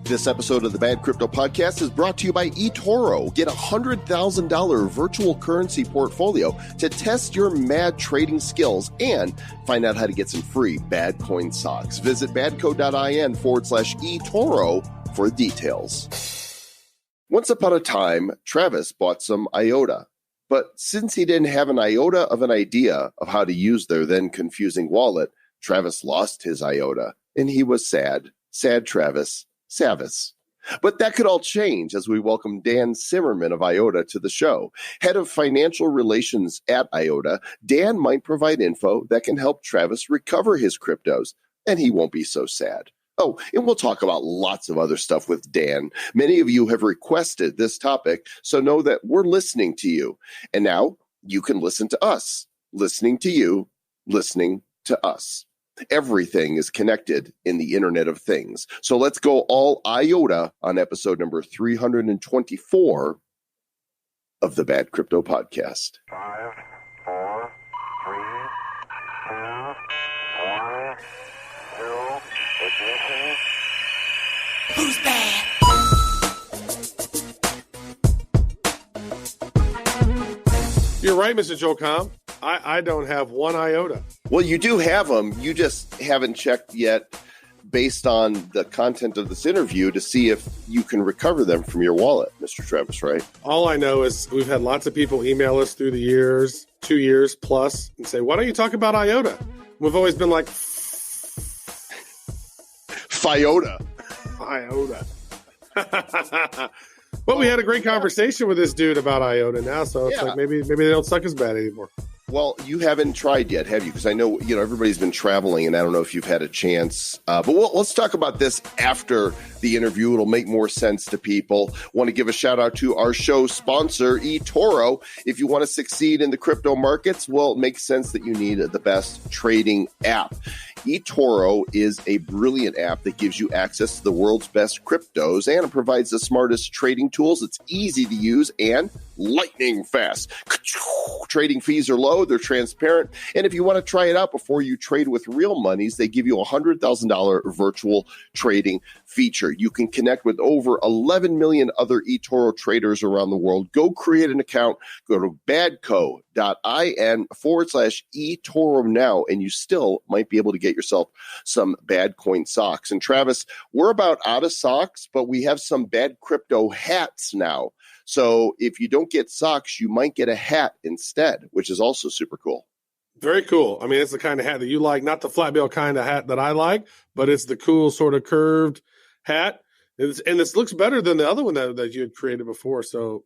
This episode of the Bad Crypto Podcast is brought to you by eToro. Get a $100,000 virtual currency portfolio to test your mad trading skills and find out how to get some free Bad Coin socks. Visit badco.in/eToro for details. Once upon a time, Travis bought some IOTA. But since he didn't have an iota of an idea of how to use their then confusing wallet, Travis lost his IOTA, and he was sad. Sad Travis. Savis. But that could all change as we welcome Dan Simerman of IOTA to the show. Head of Financial Relations at IOTA, Dan might provide info that can help Travis recover his cryptos, and he won't be so sad. Oh, and we'll talk about lots of other stuff with Dan. Many of you have requested this topic, so know that we're listening to you. And now you can listen to us, listening to you, listening to us. Everything is connected in the Internet of Things. So let's go all IOTA on episode number 324 of the Bad Crypto Podcast. 5, 4, 3, 2, 1, 0, ignition. Who's bad? You're right, Mr. Joe Com. I don't have one iota. Well, you do have them. You just haven't checked yet based on the content of this interview to see if you can recover them from your wallet, Mr. Travis, right? All I know is we've had lots of people email us through the years, 2 years plus, and say, why don't you talk about IOTA? We've always been like, FIOTA. But we had a great conversation with this dude about IOTA now, so it's like maybe they don't suck as bad anymore. Well, you haven't tried yet, have you? Because I know, everybody's been traveling, and I don't know if you've had a chance. But let's talk about this after the interview. It'll make more sense to people. Want to give a shout out to our show sponsor, eToro. If you want to succeed in the crypto markets, well, it makes sense that you need the best trading app. eToro is a brilliant app that gives you access to the world's best cryptos, and it provides the smartest trading tools. It's easy to use and lightning fast. Trading fees are low, they're transparent, and if you want to try it out before you trade with real monies, they give you a $100,000 virtual trading feature. You can connect with over 11 million other eToro traders around the world. Go create an account. Go to badco.in/eToro now, and you still might be able to get yourself some Bad Coin socks. And Travis, we're about out of socks, but we have some Bad Crypto hats now. So if you don't get socks, you might get a hat instead, which is also super cool. Very cool. I mean, it's the kind of hat that you like, not the flat bill kind of hat that I like, but it's the cool sort of curved hat. And this looks better than the other one that you had created before. So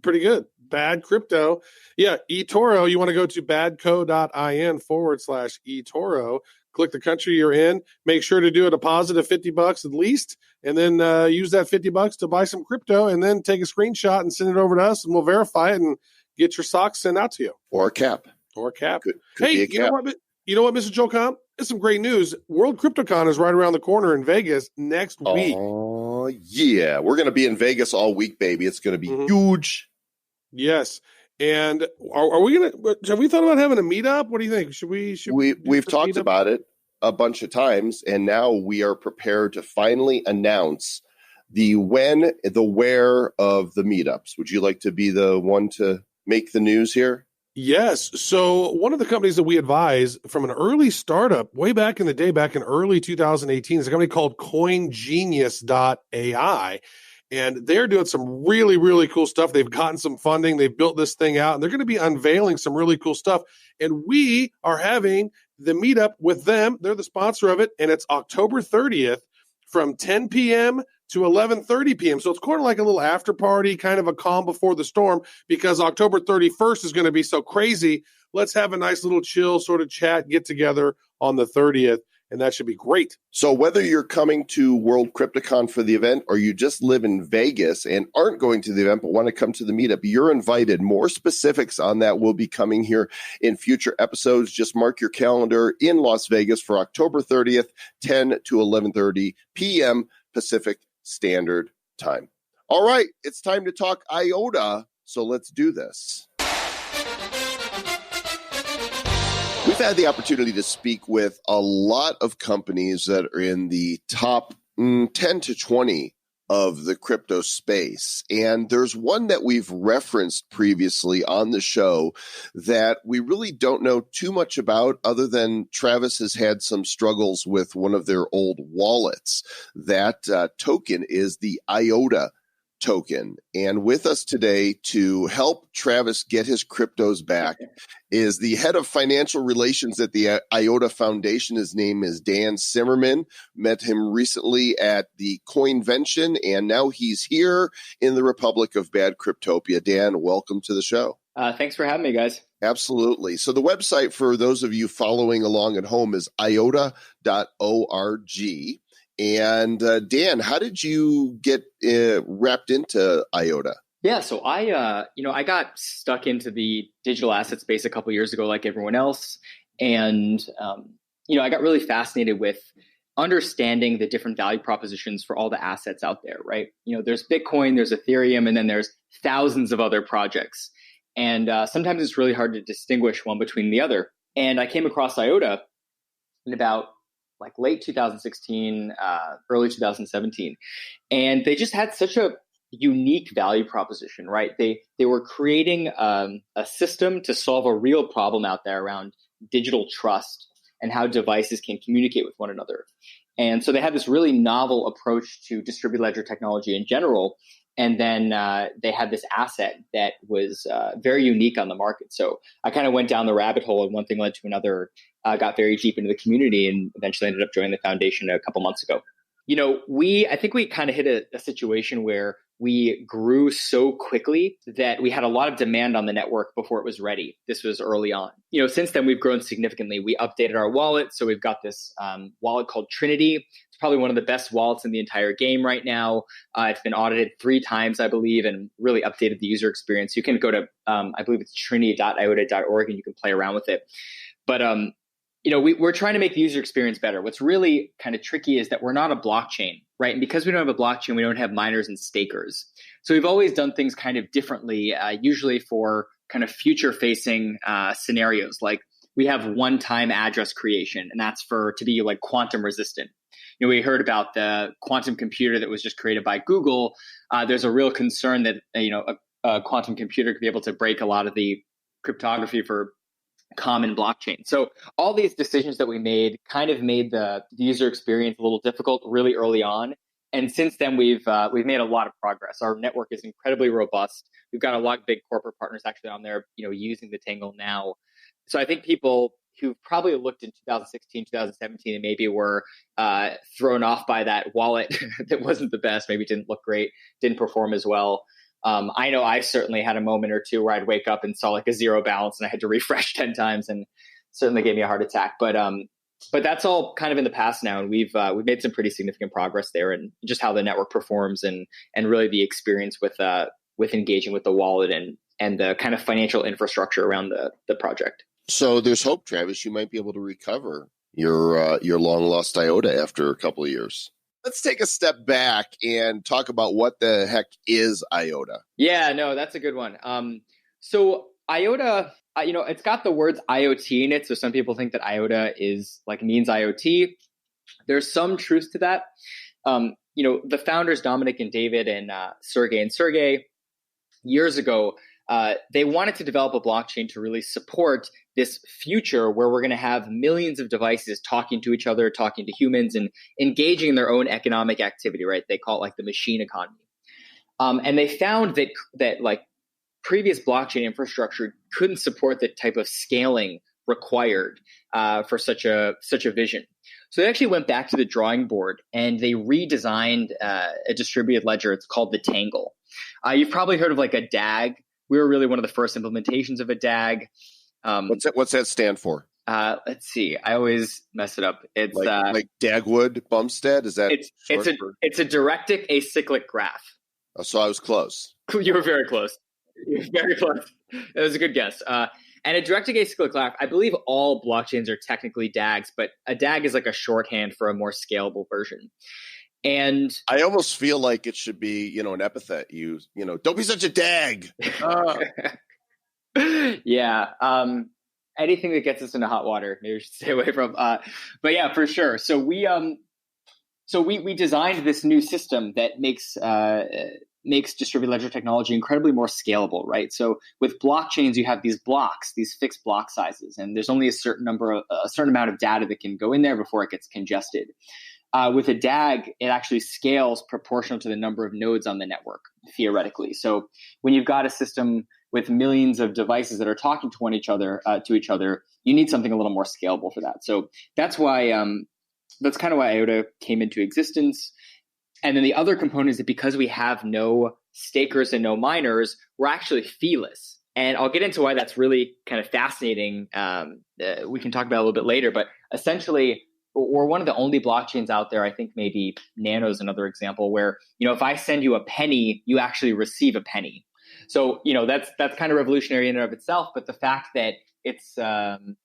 pretty good. Bad Crypto. Yeah, eToro, you want to go to badco.in/eToro. Click the country you're in. Make sure to do a deposit of $50 at least, and then use that $50 to buy some crypto, and then take a screenshot and send it over to us, and we'll verify it and get your socks sent out to you. Or a cap. Could hey, you know what, Mr. Joe Com? It's some great news. World CryptoCon is right around the corner in Vegas next week. Oh, yeah. We're going to be in Vegas all week, baby. It's going to be huge. Yes. And have we thought about having a meetup? What do you think? We've talked about it a bunch of times, and now we are prepared to finally announce the when, the where of the meetups. Would you like to be the one to make the news here? Yes. So one of the companies that we advise from an early startup way back in the day, back in early 2018, is a company called CoinGenius.ai. And they're doing some really, really cool stuff. They've gotten some funding. They've built this thing out, and they're going to be unveiling some really cool stuff. And we are having the meetup with them. They're the sponsor of it, and it's October 30th from 10 p.m. to 11:30 p.m. So it's kind of like a little after party, kind of a calm before the storm, because October 31st is going to be so crazy. Let's have a nice little chill sort of chat, get together on the 30th. And that should be great. So whether you're coming to World CryptoCon for the event, or you just live in Vegas and aren't going to the event but want to come to the meetup, you're invited. More specifics on that will be coming here in future episodes. Just mark your calendar in Las Vegas for October 30th, 10 to 11:30 p.m. Pacific Standard Time. All right, it's time to talk IOTA. So let's do this. We've had the opportunity to speak with a lot of companies that are in the top 10 to 20 of the crypto space. And there's one that we've referenced previously on the show that we really don't know too much about, other than Travis has had some struggles with one of their old wallets. That token is the IOTA token. And with us today to help Travis get his cryptos back is the head of financial relations at the IOTA Foundation. His name is Dan Simerman. Met him recently at the Coinvention, and now he's here in the Republic of Bad Cryptopia. Dan, welcome to the show. Thanks for having me, guys. Absolutely. So the website for those of you following along at home is iota.org. And Dan, how did you get wrapped into IOTA? Yeah, so I got stuck into the digital asset space a couple of years ago, like everyone else, and I got really fascinated with understanding the different value propositions for all the assets out there, right? There's Bitcoin, there's Ethereum, and then there's thousands of other projects, and sometimes it's really hard to distinguish one between the other. And I came across IOTA in about late 2016, early 2017. And they just had such a unique value proposition, right? They were creating a system to solve a real problem out there around digital trust and how devices can communicate with one another. And so they had this really novel approach to distributed ledger technology in general. And then they had this asset that was very unique on the market. So I kind of went down the rabbit hole, and one thing led to another. Got very deep into the community, and eventually ended up joining the foundation a couple months ago. I think we kind of hit a situation where we grew so quickly that we had a lot of demand on the network before it was ready. This was early on. Since then we've grown significantly. We updated our wallet. So we've got this wallet called Trinity. It's probably one of the best wallets in the entire game right now. It's been audited 3 times, I believe, and really updated the user experience. You can go to, I believe it's trinity.iota.org, and you can play around with it. But we're trying to make the user experience better. What's really kind of tricky is that we're not a blockchain, right? And because we don't have a blockchain, we don't have miners and stakers. So we've always done things kind of differently, usually for kind of future-facing scenarios. Like we have one-time address creation, and that's to be like quantum resistant. We heard about the quantum computer that was just created by Google. There's a real concern that a quantum computer could be able to break a lot of the cryptography for common blockchain. So all these decisions that we made kind of made the user experience a little difficult really early on. And since then, we've made a lot of progress. Our network is incredibly robust. We've got a lot of big corporate partners actually on there, using the Tangle now. So I think people who probably looked in 2016, 2017, and maybe were thrown off by that wallet that wasn't the best, maybe didn't look great, didn't perform as well. I know I certainly had a moment or two where I'd wake up and saw like a zero balance and I had to refresh 10 times, and certainly gave me a heart attack. But that's all kind of in the past now, and we've made some pretty significant progress there, and just how the network performs and really the experience with engaging with the wallet and the kind of financial infrastructure around the project. So there's hope, Travis. You might be able to recover your long lost IOTA after a couple of years. Let's take a step back and talk about what the heck is IOTA. Yeah, no, that's a good one. So IOTA, it's got the words IoT in it. So some people think that IOTA means IoT. There's some truth to that. The founders, Dominic and David and Sergey, years ago, they wanted to develop a blockchain to really support this future where we're going to have millions of devices talking to each other, talking to humans, and engaging in their own economic activity, right? They call it like the machine economy. And they found that like previous blockchain infrastructure couldn't support the type of scaling required for such a vision. So they actually went back to the drawing board and they redesigned a distributed ledger. It's called the Tangle. You've probably heard of like a DAG. We were really one of the first implementations of a DAG. What's that stand for? Let's see. I always mess it up. It's like Dagwood Bumstead. Is that it's a directic acyclic graph. Oh, so I was close. You were very close. It was a good guess. And a directed acyclic graph, I believe all blockchains are technically DAGs, but a DAG is like a shorthand for a more scalable version. And I almost feel like it should be, an epithet. Don't be such a DAG. Yeah. Anything that gets us into hot water, maybe we should stay away from. But yeah, for sure. So we So we designed this new system that makes distributed ledger technology incredibly more scalable, right? So with blockchains, you have these blocks, these fixed block sizes, and there's only a certain amount of data that can go in there before it gets congested. With a DAG, it actually scales proportional to the number of nodes on the network, theoretically. So when you've got a system with millions of devices that are talking to each other, you need something a little more scalable for that. So that's why that's kind of why IOTA came into existence. And then the other component is that because we have no stakers and no miners, we're actually feeless. And I'll get into why that's really kind of fascinating. We can talk about it a little bit later, but essentially, we're one of the only blockchains out there, I think maybe Nano is another example, where, if I send you a penny, you actually receive a penny. So, that's kind of revolutionary in and of itself. But the fact that it's the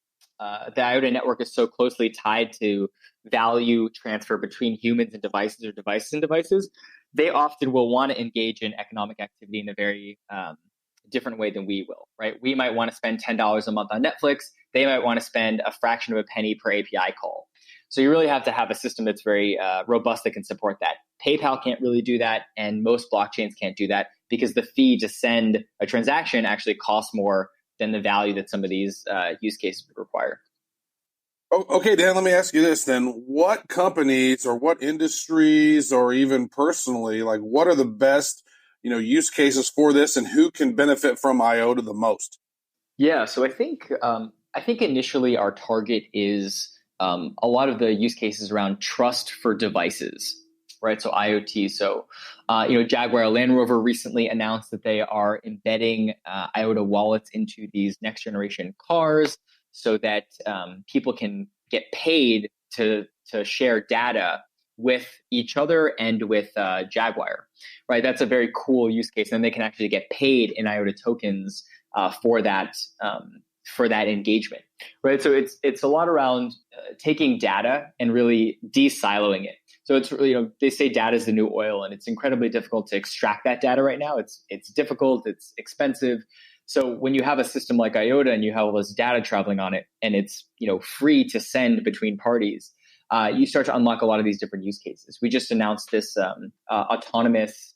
IOTA network is so closely tied to value transfer between humans and devices, or devices and devices, they often will want to engage in economic activity in a very different way than we will, right? We might want to spend $10 a month on Netflix. They might want to spend a fraction of a penny per API call. So you really have to have a system that's very robust that can support that. PayPal can't really do that, and most blockchains can't do that because the fee to send a transaction actually costs more than the value that some of these use cases would require. Okay, Dan, let me ask you this then. What companies or what industries or even personally, like what are the best, use cases for this, and who can benefit from IOTA the most? Yeah, so I think initially our target is a lot of the use cases around trust for devices, right? So IoT. So, Jaguar Land Rover recently announced that they are embedding IOTA wallets into these next generation cars, so that people can get paid to share data with each other and with Jaguar, right? That's a very cool use case, and they can actually get paid in IOTA tokens for that engagement, right? So it's a lot around taking data and really de-siloing it. So it's really, they say data is the new oil, and it's incredibly difficult to extract that data right now. It's difficult, it's expensive. So when you have a system like IOTA and you have all this data traveling on it, and it's free to send between parties, you start to unlock a lot of these different use cases. We just announced this autonomous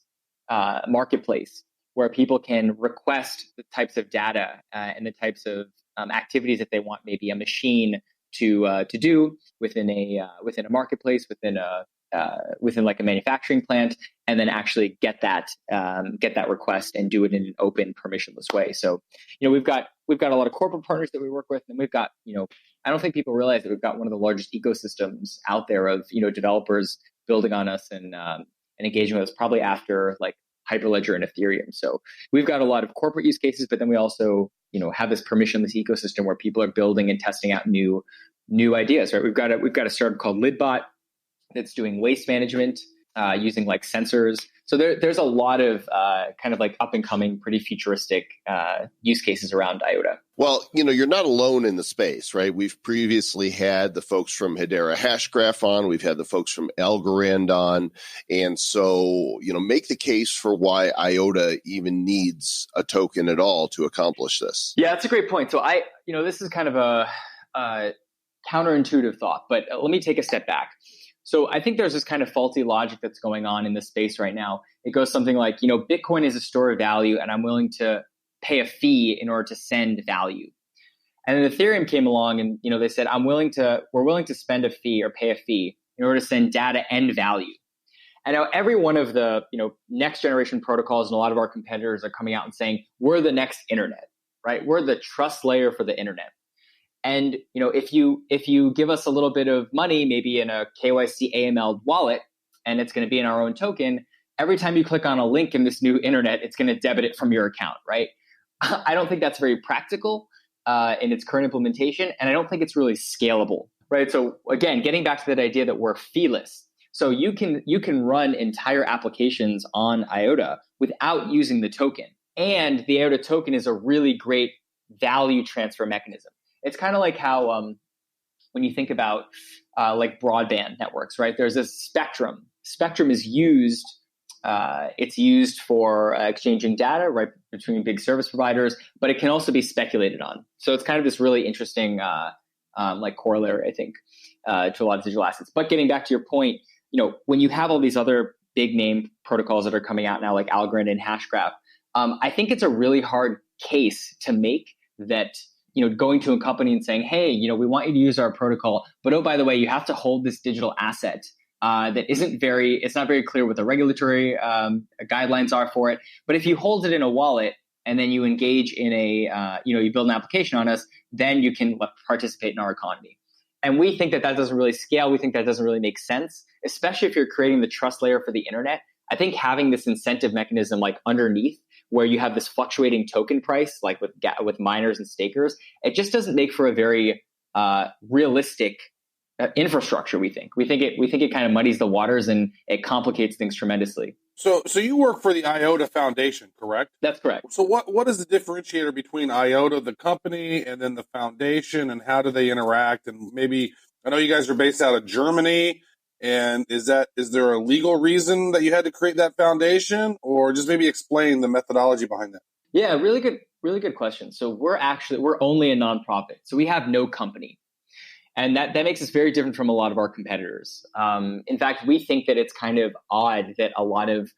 marketplace where people can request the types of data and the types of activities that they want maybe a machine to do within a marketplace, within like a manufacturing plant, and then actually get that request and do it in an open, permissionless way. So, we've got a lot of corporate partners that we work with, and we've got, I don't think people realize that we've got one of the largest ecosystems out there of, developers building on us and engaging with us, probably after like Hyperledger and Ethereum. So we've got a lot of corporate use cases, but then we also, have this permissionless ecosystem where people are building and testing out new ideas, right? We've got a startup called Lidbot that's doing waste management using like sensors. So there's a lot of kind of like up and coming, pretty futuristic use cases around IOTA. Well, you're not alone in the space, right? We've previously had the folks from Hedera Hashgraph on. We've had the folks from Algorand on. And so, make the case for why IOTA even needs a token at all to accomplish this. Yeah, that's a great point. So this is kind of a counterintuitive thought, but let me take a step back. So I think there's this kind of faulty logic that's going on in this space right now. It goes something like, Bitcoin is a store of value, and I'm willing to pay a fee in order to send value. And then Ethereum came along, and they said, we're willing to spend a fee or pay a fee in order to send data and value. And now every one of the next generation protocols and a lot of our competitors are coming out and saying, we're the next internet, right? We're the trust layer for the internet. And if you give us a little bit of money, maybe in a KYC AML wallet, and it's going to be in our own token, every time you click on a link in this new internet, it's going to debit it from your account, right? I don't think that's very practical in its current implementation, and I don't think it's really scalable, right? So again, getting back to that idea that we're feeless. So you can run entire applications on IOTA without using the token, and the IOTA token is a really great value transfer mechanism. It's kind of like how when you think about like broadband networks, right? There's this spectrum. Spectrum is used. It's used for exchanging data, right, between big service providers, but it can also be speculated on. So it's kind of this really interesting like corollary, I think, to a lot of digital assets. But getting back to your point, when you have all these other big name protocols that are coming out now, like Algorand and Hashgraph, I think it's a really hard case to make that, going to a company and saying, hey, we want you to use our protocol, but oh, by the way, you have to hold this digital asset that it's not very clear what the regulatory guidelines are for it. But if you hold it in a wallet and then you engage in you build an application on us, then you can participate in our economy. And we think that doesn't really scale. We think that doesn't really make sense, especially if you're creating the trust layer for the internet. I think having this incentive mechanism like underneath, where you have this fluctuating token price, like with miners and stakers, it just doesn't make for a very realistic infrastructure. We think it kind of muddies the waters and it complicates things tremendously. So you work for the IOTA Foundation, correct? That's correct. So what is the differentiator between IOTA, the company, and then the foundation, and how do they interact? And maybe, I know you guys are based out of Germany, and is there a legal reason that you had to create that foundation, or just maybe explain the methodology behind that? Yeah, really good question. So we're only a nonprofit, so we have no company. And that makes us very different from a lot of our competitors. In fact, we think that it's kind of odd that a lot of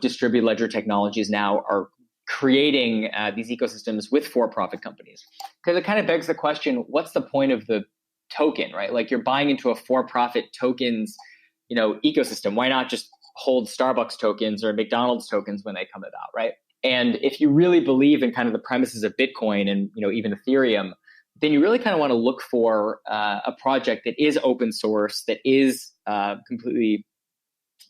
distributed ledger technologies now are creating these ecosystems with for-profit companies, because it kind of begs the question: what's the point of the token, right? Like, you're buying into a for-profit tokens, ecosystem. Why not just hold Starbucks tokens or McDonald's tokens when they come about, right? And if you really believe in kind of the premises of Bitcoin and even Ethereum, then you really kind of want to look for a project that is open source, that is completely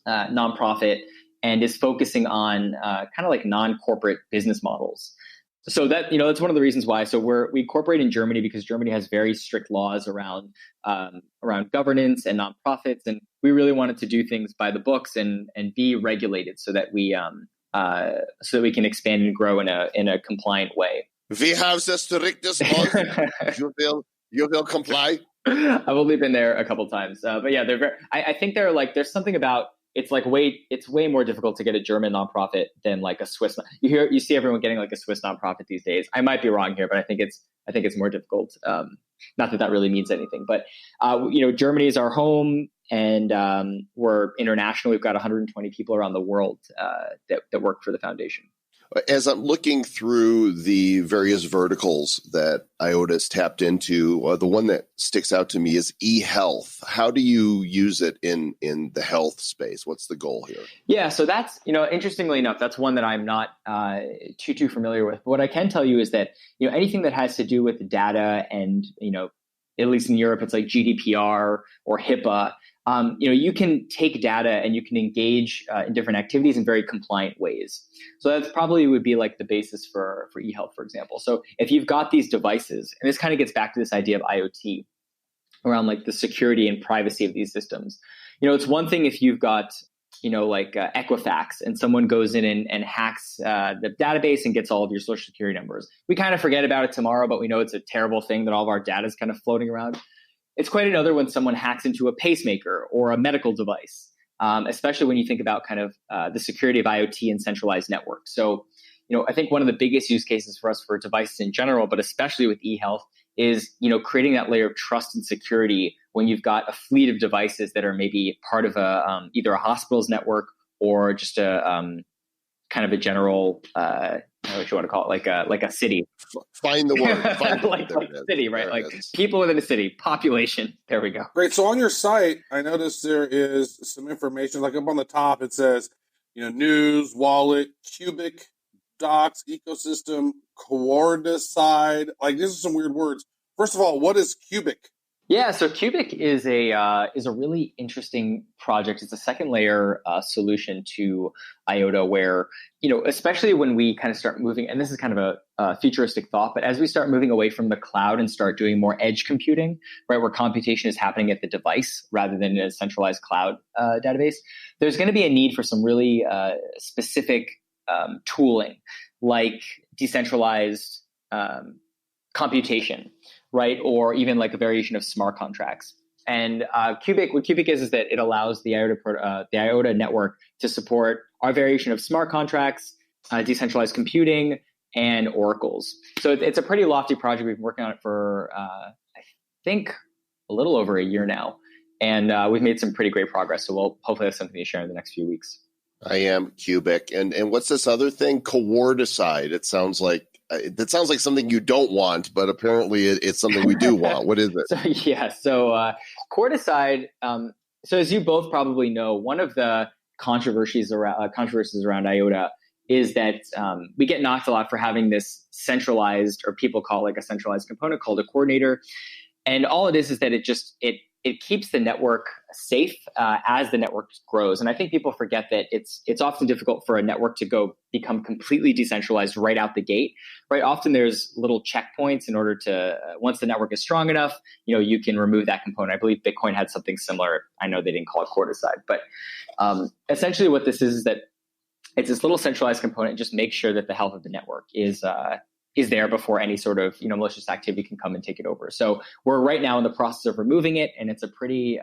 nonprofit, and is focusing on kind of like non-corporate business models. So that that's one of the reasons why. So we incorporate in Germany because Germany has very strict laws around governance and nonprofits, and we really wanted to do things by the books and be regulated so that we can expand and grow in a compliant way. We have the strictest laws. You will comply. I've only been there a couple times, but yeah, they're very. I think they're like, there's something about it's way more difficult to get a German nonprofit than like a Swiss. You see everyone getting like a Swiss nonprofit these days. I might be wrong here, but I think it's more difficult. Not that really means anything, but Germany is our home, and we're international. We've got 120 people around the world that work for the foundation. As I'm looking through the various verticals that IOTA has tapped into, the one that sticks out to me is e-health. How do you use it in the health space? What's the goal here? Yeah, so that's, interestingly enough, that's one that I'm not too familiar with. But what I can tell you is that, anything that has to do with data and, at least in Europe, it's like GDPR or HIPAA. You can take data and you can engage in different activities in very compliant ways. So that's probably would be like the basis for e-health, for example. So if you've got these devices, and this kind of gets back to this idea of IoT around like the security and privacy of these systems. It's one thing if you've got, like Equifax, and someone goes in and hacks the database and gets all of your social security numbers. We kind of forget about it tomorrow, but we know it's a terrible thing that all of our data is kind of floating around. It's quite another when someone hacks into a pacemaker or a medical device, especially when you think about kind of the security of IoT and centralized networks. So, I think one of the biggest use cases for us for devices in general, but especially with e-health, is, creating that layer of trust and security when you've got a fleet of devices that are maybe part of either a hospital's network or just a kind of a general, what you want to call it, like a city. Find the word. Find like a city, right? Like people within a city, population. There we go. Great. So on your site, I noticed there is some information, like up on the top, it says, news, wallet, cubic, docs, ecosystem, coordicide. Like, these are some weird words. First of all, what is cubic? Yeah, so Cubic is a really interesting project. It's a second layer solution to IOTA, where especially when we kind of start moving, and this is kind of a futuristic thought, but as we start moving away from the cloud and start doing more edge computing, right, where computation is happening at the device rather than in a centralized cloud database, there's going to be a need for some really specific tooling, like decentralized computation, right? Or even like a variation of smart contracts. And what Cubic is that it allows the IOTA network to support our variation of smart contracts, decentralized computing, and oracles. So it's a pretty lofty project. We've been working on it for, I think, a little over a year now. And we've made some pretty great progress. So we'll hopefully have something to share in the next few weeks. I am Cubic. And what's this other thing? Coordicide. It sounds like something you don't want, but apparently it's something we do want. What is it? So Coordicide. So as you both probably know, one of the controversies around IOTA is that we get knocked a lot for having this centralized, or people call like a centralized component called a coordinator. And all it is that it keeps the network safe as the network grows. And I think people forget that it's often difficult for a network to become completely decentralized right out the gate, right? Often there's little checkpoints in order to, once the network is strong enough, you can remove that component. I believe Bitcoin had something similar. I know they didn't call it Coordicide, but essentially what this is that it's this little centralized component. Just make sure that the health of the network is there before any sort of malicious activity can come and take it over. So we're right now in the process of removing it, and it's a pretty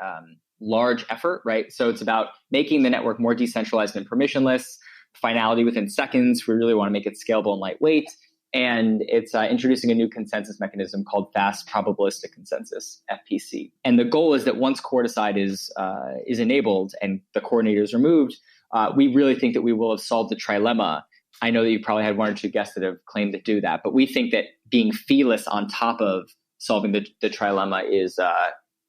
large effort, right? So it's about making the network more decentralized and permissionless, finality within seconds. We really want to make it scalable and lightweight, and it's introducing a new consensus mechanism called Fast Probabilistic Consensus (FPC). And the goal is that once Coordicide is enabled and the coordinator is removed, we really think that we will have solved the trilemma. I know that you probably had one or two guests that have claimed to do that, but we think that being feeless on top of solving the trilemma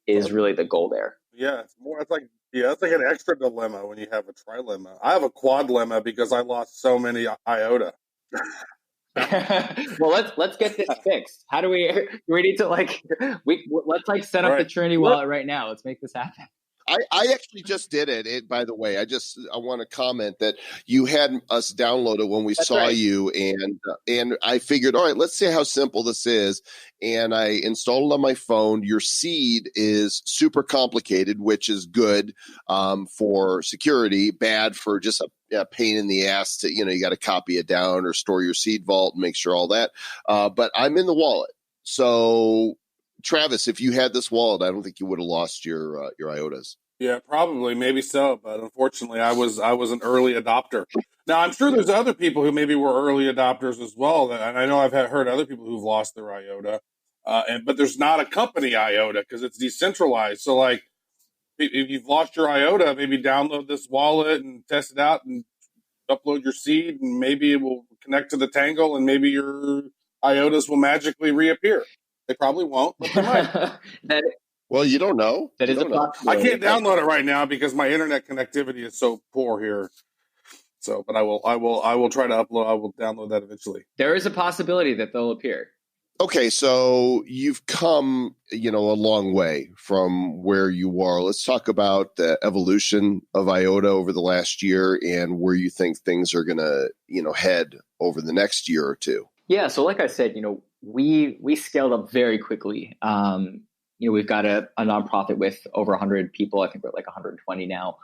is really the goal there. Yeah, it's like an extra dilemma when you have a trilemma. I have a quad lemma because I lost so many IOTA. Well, let's get this fixed. How do we need to let's set up the Trinity wallet right now. Let's make this happen. I actually just did it. By the way, I want to comment that you had us download it when we saw right. you, and I figured, all right, let's see how simple this is. And I installed it on my phone. Your seed is super complicated, which is good for security, bad for just a pain in the ass to, you got to copy it down or store your seed vault and make sure all that. But I'm in the wallet. So Travis, if you had this wallet, I don't think you would have lost your IOTAs. Yeah, probably, maybe so. But unfortunately, I was an early adopter. Now, I'm sure there's other people who maybe were early adopters as well. And I know I've heard other people who've lost their IOTA. But there's not a company IOTA because it's decentralized. So, like, if you've lost your IOTA, maybe download this wallet and test it out and upload your seed, and maybe it will connect to the Tangle, and maybe your IOTAs will magically reappear. They probably won't, but they might. Well, you don't know. That is a possibility. I can't download it right now because my internet connectivity is so poor here. So, but I will try to upload. I will download that eventually. There is a possibility that they'll appear. Okay, so you've come, a long way from where you are. Let's talk about the evolution of IOTA over the last year and where you think things are going to, head over the next year or two. Yeah, so like I said, we scaled up very quickly. We've got a nonprofit with over 100 people. I think we're at like 120 now.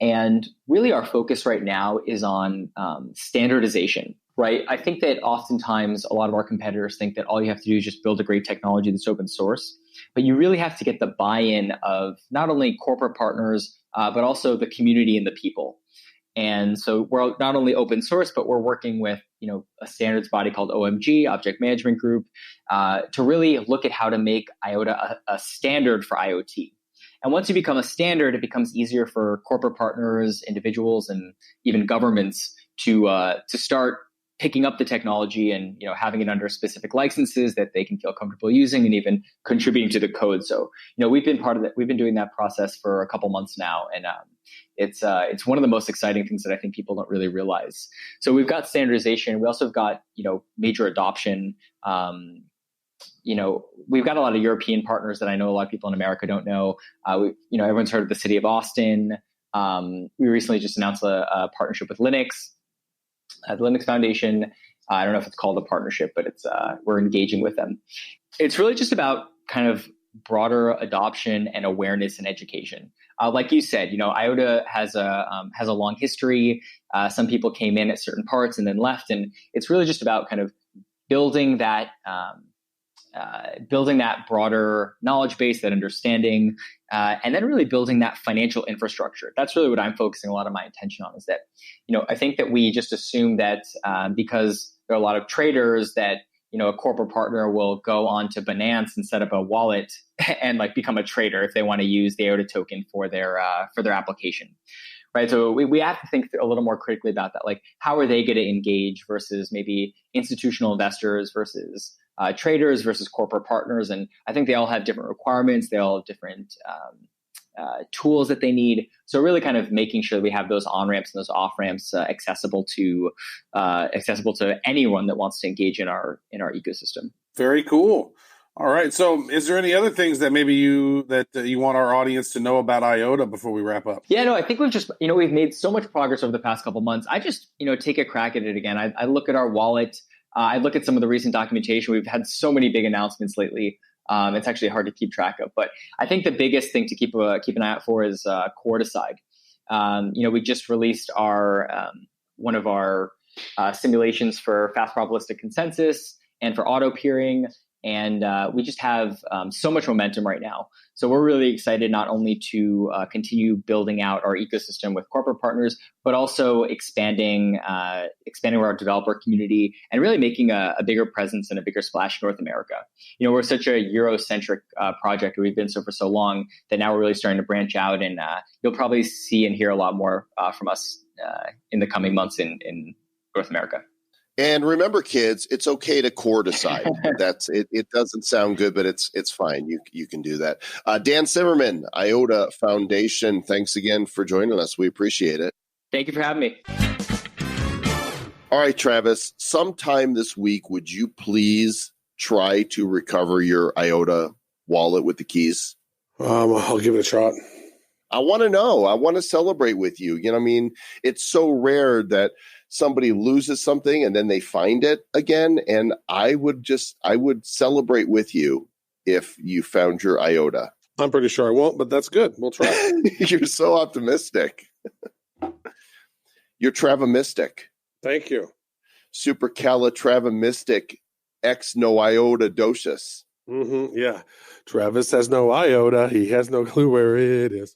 And really our focus right now is on standardization, right? I think that oftentimes a lot of our competitors think that all you have to do is just build a great technology that's open source. But you really have to get the buy-in of not only corporate partners, but also the community and the people. And so we're not only open source, but we're working with a standards body called OMG, Object Management Group, to really look at how to make IOTA a standard for IoT. And once you become a standard, it becomes easier for corporate partners, individuals, and even governments to start picking up the technology and having it under specific licenses that they can feel comfortable using, and even contributing to the code. So we've been part of that. We've been doing that process for a couple months now, and it's one of the most exciting things that I think people don't really realize. So we've got standardization. We also have got major adoption. We've got a lot of European partners that I know a lot of people in America don't know. Everyone's heard of the city of Austin. We recently just announced a partnership with Linux, the Linux Foundation. I don't know if it's called a partnership, but we're engaging with them. It's really just about kind of broader adoption and awareness and education. Like you said, IOTA has a long history. Some people came in at certain parts and then left, and it's really just about kind of building that broader knowledge base, that understanding, and then really building that financial infrastructure. That's really what I'm focusing a lot of my attention on, is that, I think that we just assume that because there are a lot of traders that, a corporate partner will go onto Binance and set up a wallet and like become a trader if they want to use the IOTA token for their application. Right. So we have to think a little more critically about that. Like, how are they going to engage versus maybe institutional investors versus traders versus corporate partners? And I think they all have different requirements. They all have different tools that they need. So really kind of making sure that we have those on-ramps and those off-ramps accessible to anyone that wants to engage in our ecosystem. Very cool. All right. So is there any other things that maybe you want our audience to know about IOTA before we wrap up? Yeah, no, I think we've made so much progress over the past couple of months. I just, take a crack at it again. I look at our wallet. I look at some of the recent documentation. We've had so many big announcements lately. It's actually hard to keep track of. But I think the biggest thing to keep an eye out for is Quarticide. We just released one of our simulations for fast probabilistic consensus and for auto peering. And we just have so much momentum right now. So we're really excited not only to continue building out our ecosystem with corporate partners, but also expanding our developer community and really making a bigger presence and a bigger splash in North America. We're such a Eurocentric project. We've been so for so long that now we're really starting to branch out, and you'll probably see and hear a lot more from us in the coming months in North America. And remember, kids, it's okay to Quarticide. That's it. It doesn't sound good, but it's fine. You can do that. Dan Simerman, IOTA Foundation. Thanks again for joining us. We appreciate it. Thank you for having me. All right, Travis. Sometime this week, would you please try to recover your IOTA wallet with the keys? I'll give it a shot. I want to know. I want to celebrate with you. It's so rare that somebody loses something and then they find it again. And I would celebrate with you if you found your IOTA. I'm pretty sure I won't, but that's good. We'll try. You're so optimistic. You're Travamistic. Thank you. Supercalifragilistic X no iota docious. Mm-hmm. Yeah. Travis has no IOTA. He has no clue where it is.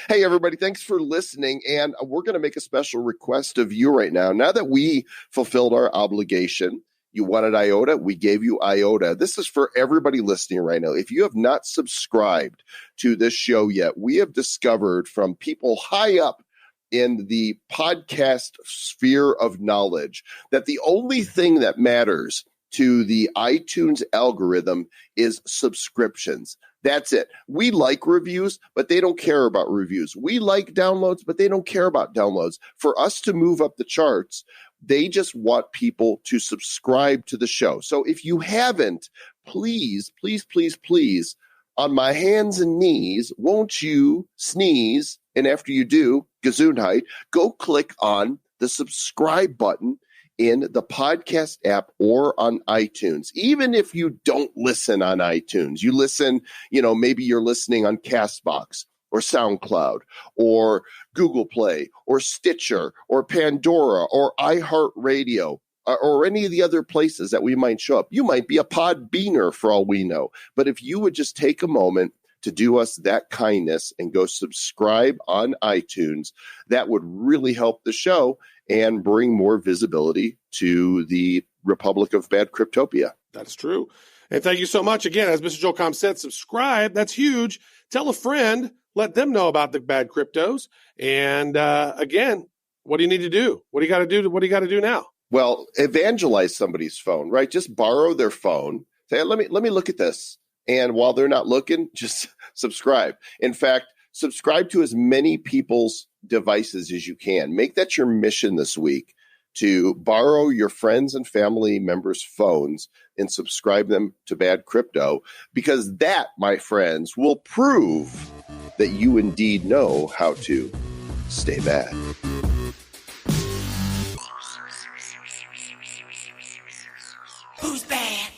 Hey, everybody, thanks for listening. And we're going to make a special request of you right now. Now that we fulfilled our obligation, you wanted IOTA, we gave you IOTA. This is for everybody listening right now. If you have not subscribed to this show yet, we have discovered from people high up in the podcast sphere of knowledge that the only thing that matters to the iTunes algorithm is subscriptions. That's it. We like reviews, but they don't care about reviews. We like downloads, but they don't care about downloads. For us to move up the charts, they just want people to subscribe to the show. So if you haven't, please, please, please, please, on my hands and knees, won't you sneeze? And after you do, Gesundheit, go click on the subscribe button in the podcast app or on iTunes. Even if you don't listen on iTunes, you listen, maybe you're listening on CastBox or SoundCloud or Google Play or Stitcher or Pandora or iHeartRadio or any of the other places that we might show up. You might be a Podbeaner for all we know. But if you would just take a moment to do us that kindness and go subscribe on iTunes, that would really help the show and bring more visibility to the Republic of Bad Cryptopia. That's true. And thank you so much. Again, as Mr. Joel Com said, subscribe. That's huge. Tell a friend. Let them know about the bad cryptos. And again, what do you need to do? What do you got to do? What do you got to do now? Well, evangelize somebody's phone, right? Just borrow their phone. Say, let me look at this. And while they're not looking, just subscribe. In fact, subscribe to as many people's devices as you can. Make that your mission this week, to borrow your friends and family members' phones and subscribe them to Bad Crypto, because that, my friends, will prove that you indeed know how to stay bad. Who's bad?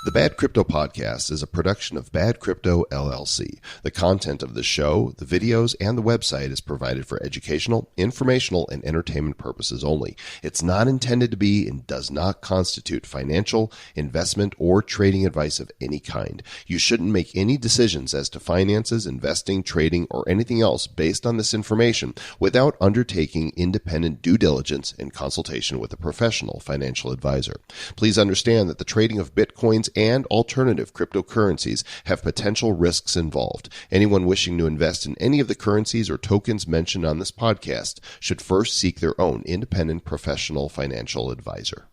The Bad Crypto Podcast is a production of Bad Crypto LLC. The content of the show, the videos, and the website is provided for educational, informational, and entertainment purposes only. It's not intended to be and does not constitute financial, investment, or trading advice of any kind. You shouldn't make any decisions as to finances, investing, trading, or anything else based on this information without undertaking independent due diligence and consultation with a professional financial advisor. Please understand that the trading of Bitcoins and alternative cryptocurrencies have potential risks involved. Anyone wishing to invest in any of the currencies or tokens mentioned on this podcast should first seek their own independent professional financial advisor.